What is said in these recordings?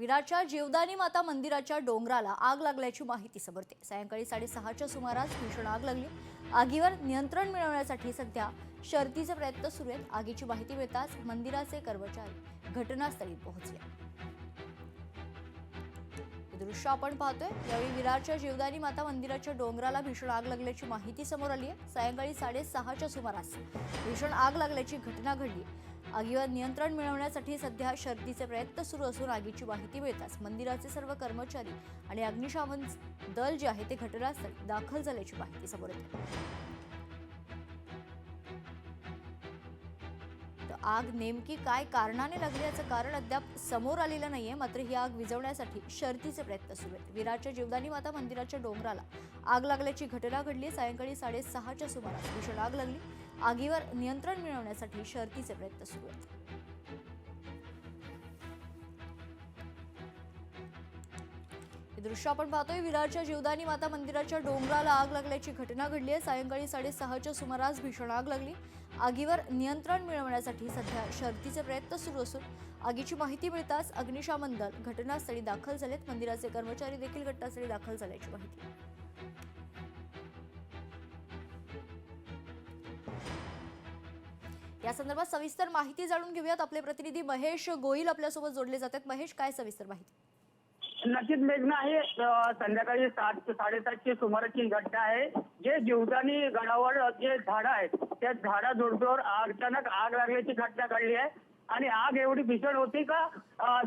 विरारच्या जीवदानी माता मंदिराच्या डोंगराला आग लागल्याची माहिती समोरते। सायंकाळी 6:30च्या सुमारास भीषण आग लागली। आगीवर नियंत्रण मिळवण्यासाठी सध्या शर्थीचे प्रयत्न सुरू आहेत। आगीची माहिती मिळताच मंदिराचे कर्मचारी घटनास्थळी पोहोचले। हे दृश्य आपण पाहतोय। यावेळी विरारच्या जीवदानी माता मंदिराच्या डोंगराला भीषण आग लागल्याची माहिती समोर आली आहे। सायंकाळी 6:30च्या सुमारास भीषण आग लागल्याची घटना घडली। आगीवर नियंत्रण मिळवण्यासाठी सध्या शर्थीचे प्रयत्न सुरू असून आगीची माहिती मिळताच मंदिराचे सर्व कर्मचारी आणि अग्निशमन दल जे आहे ते घटनास्थळी दाखल झाल्याची माहिती समोर येते। आग नेमकी काय कारणाने लागली याचं कारण अद्याप समोर आलेलं नाहीये। मात्र ही आग विझवण्यासाठी शर्थीचे प्रयत्न सुरू आहेत। विरारच्या जीवदानी माता मंदिराच्या डोंगराला आग लागल्याची घटना घडली। सायंकाळी 6:30च्या सुमारास भीषण आग लागली। आगीवर नियंत्रण मिळवण्यासाठी शर्थीचे प्रयत्न सुरू आहेत। हे दृश्य आपण पाहतोय। विरारच्या जीवदानी माता मंदिराच्या डोंगराला आग लागल्याची घटना घडली आहे। सायंकाळी 6:30च्या सुमारास भीषण आग लागली। आगीवर नियंत्रण मिळवण्यासाठी सध्या शर्थीचे प्रयत्न सुरू असून आगीची माहिती मिळताच अग्निशमन दल घटनास्थळी दाखल झालेत। मंदिराचे कर्मचारी देखील घटनास्थळी दाखल झाल्याची माहिती। या संदर्भात सविस्तर माहिती जाणून घेऊयात। आपले प्रतिनिधी महेश गोयल आपल्यासोबत जोडले जातात। महेश, काय सविस्तर माहिती? नक्कीच मेघना, ही संध्याकाळी 7-7:30ची सुमाराची घटना आहे। जे जीवदानी गडावर जे झाडं आहेत त्या झाडाझुडपावर अचानक आग लागल्याची घटना घडली आहे। आणि आग एवढी भीषण होती का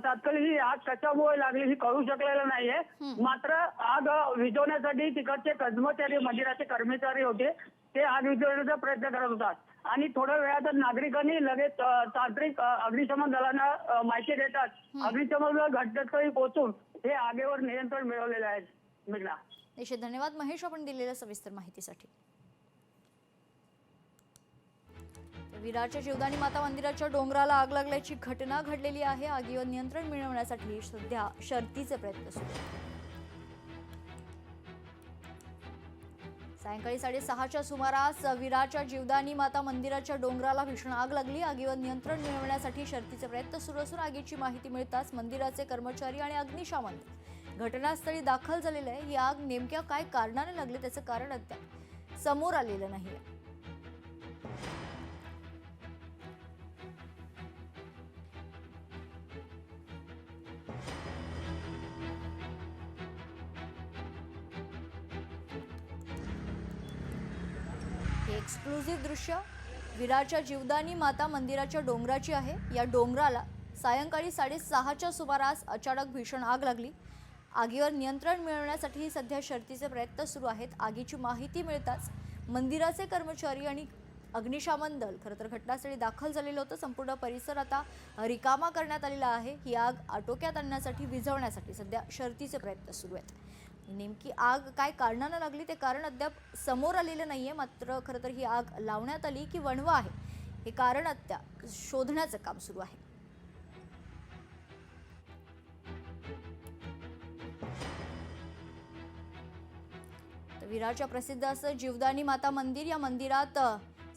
तात्काळ ही आग कशामुळे लागली ही कळू शकलेलं नाहीये। मात्र आग विझवण्यासाठी तिकडचे कर्मचारी, मंदिराचे कर्मचारी होते, ते आग विझवण्याचा प्रयत्न करत होतात। आणि थोड्या वेळात नागरिकांनी लगेच तांत्रिक अग्निशमन दलांना माहिती देतात अग्निशमन दल घटनास्थळी पोहोचून हे आगीवर नियंत्रण मिळवलेले आहे। मेघना, निश्चित धन्यवाद महेश, आपण दिलेल्या सविस्तर माहितीसाठी। विरारच्या जीवदानी माता मंदिराच्या डोंगराला आग लागल्याची घटना घडलेली आहे। आगीवर नियंत्रण मिळवण्यासाठी सध्या शर्थीचे प्रयत्न सुरू आहेत। सायंकाळी 6:30च्या सुमारास विरारच्या जीवदानी माता मंदिराच्या डोंगराला भीषण आग लागली। आगीवर नियंत्रण मिळवण्यासाठी शर्थीचे प्रयत्न सुरू असून आगीची माहिती मिळताच मंदिराचे कर्मचारी आणि अग्निशमन घटनास्थळी दाखल झालेले आहे। ही आग नेमक्या काय कारणाने लागली त्याचं कारण अद्याप समोर आलेलं नाहीये। हे एक्सक्लुझिव्ह दृश्य विरारच्या जीवदानी माता मंदिराच्या डोंगराची आहे। या डोंगराला सायंकाळी 6:30च्या सुमारास अचानक भीषण आग लागली। आगीवर नियंत्रण मिळवण्यासाठी सध्या शर्थीचे प्रयत्न सुरू आहेत। आगीची माहिती मिळताच मंदिराचे कर्मचारी आणि अग्निशमन दल खरंतर घटनास्थळी दाखल झालेलं होतं। संपूर्ण परिसर आता रिकामा करण्यात आलेला आहे। ही आग आटोक्यात आणण्यासाठी, विझवण्यासाठी सध्या शर्थीचे प्रयत्न सुरू आहेत। नेमकी आग काय कारणाने लागली ते कारण अद्याप समोर आलेलं नाहीये। मात्र खरंतर ही आग लावण्यात आली की वणवा आहे हे कारण अद्याप शोधण्याचं काम सुरू आहे। विरारच्या प्रसिद्ध असं जीवदानी माता मंदिर, या मंदिरात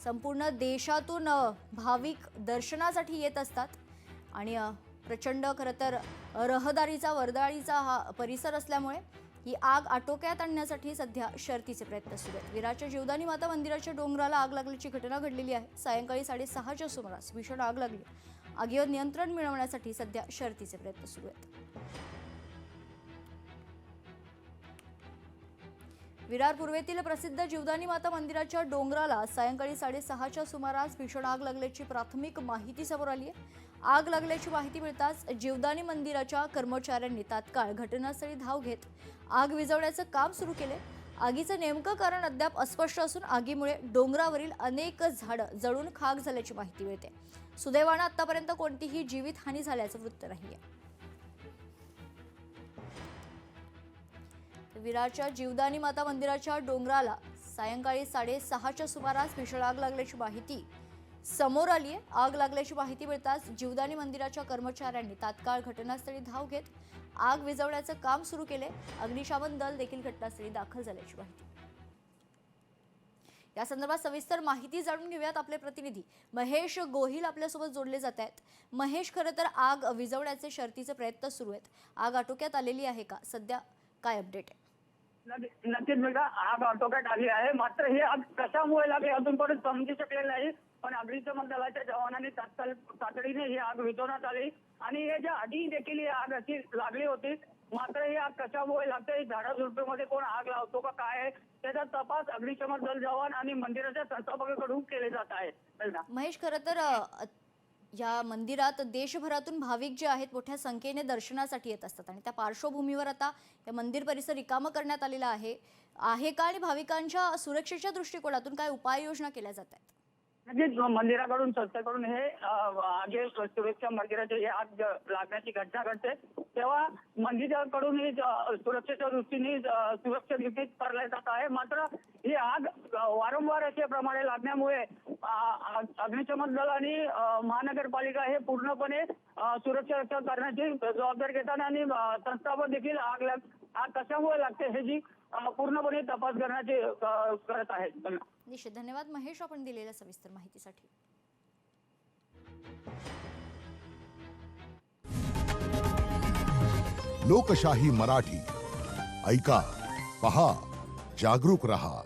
संपूर्ण देशातून भाविक दर्शनासाठी येत असतात आणि प्रचंड खरंतर रहदारीचा, वर्दळीचा हा परिसर असल्यामुळे ही आग आटोक्यात आणण्यासाठी सध्या शर्थीचे प्रयत्न सुरू आहेत। विरारच्या जीवदानी माता मंदिराच्या डोंगराला आग लागल्याची घटना घडलेली आहे। सायंकाळी 6:30च्या सुमारास भीषण आग लागली। आगीवर नियंत्रण मिळवण्यासाठी सध्या शर्थीचे प्रयत्न सुरू आहेत। विरार पूर्वेतील प्रसिद्ध जीवदानी माता मंदिराच्या डोंगराला सायंकाळी 6:30च्या सुमारास भीषण आग लागल्याची प्राथमिक माहिती समोर आली आहे। आग लागल्याची माहिती मिळताच जीवदानी मंदिराच्या कर्मचाऱ्यांनी तात्काळ घटनास्थळी धाव घेत आग विझवण्याचं काम सुरू केले। आगीचं नेमकं कारण अद्याप अस्पष्ट असून आगीमुळे डोंगरावरील अनेक झाडं जळून खाक झाल्याची माहिती मिळते। सुदैवानं आतापर्यंत कोणतीही जीवितहानी झाल्याचं वृत्त नाहीये। विरारच्या जीवदानी माता मंदिराच्या डोंगराला सायंकाळी 6:30च्या सुमारास भीषण आग लागल्याची माहिती समोर आली आहे। आग लागल्याची माहिती मिळताच जीवदानी मंदिराच्या कर्मचाऱ्यांनी तात्काळ घटनास्थळी धाव घेत आग विझवण्याचं काम सुरू केले। अग्निशमन दल देखील घटनास्थळी दाखल झाल्याची माहिती। या संदर्भात सविस्तर माहिती जाणून घेऊयात. आपले प्रतिनिधी महेश गोहिल आपल्यासोबत जोडले जात आहेत. महेश, खरं तर आग विझवण्याचे शर्थीचे प्रयत्न सुरू आहेत. आग आटोक्यात आलेली आहे का? सध्या काय अपडेट आहे? नक्कीच मेघा, आग आटोक्यात आली आहे. मात्र ही आग कशामुळे लागली अजूनपर्यंत समजू शकले नाही. पण अग्निशमन दलाच्या जवानांनी तातडीने ही आग विझवण्यात आली आणि याच्या आधी देखील ही आग अशी लागली होती. मात्र ही आग कशामुळे लागते, झाडाझुडपीमध्ये कोण आग लावतो का काय आहे, त्याचा तपास अग्निशमन दल जवान आणि मंदिराच्या संस्थापकांकडून केले जात आहे. महेश, खरं तर या मंदिरात देशभरातून भाविक जे आहेत मोठ्या संख्येने दर्शनासाठी येत असतात आणि त्या पार्श्वभूमीवर आता हे मंदिर परिसर रिकामं करण्यात आलेला आहे का? आणि भाविकांच्या सुरक्षेच्या दृष्टिकोनातून काय उपाययोजना केल्या जात आहेत? नक्कीच मंदिराकडून संस्थेकडून हे आगे सुरक्षा मंदिराची आग लागण्याची घटना घडते तेव्हा मंदिराकडून ही सुरक्षेच्या दृष्टीने सुरक्षा निश्चित करण्यात जात आहे. मात्र ही आग वारंवार अशा प्रमाणे लागण्यामुळे अग्निशमन दल आणि महानगरपालिका हे पूर्णपणे सुरक्षा रक्षा करण्याची जबाबदारी घेतात आणि संस्थापक देखील आग कशामुळे लागते हे जी पूर्णपणे तपास करण्याचे करत आहेत. निश्चित धन्यवाद महेश, आपण दिलेल्या सविस्तर माहितीसाठी. लोकशाही मराठी ऐका, पहा, जागरूक रहा.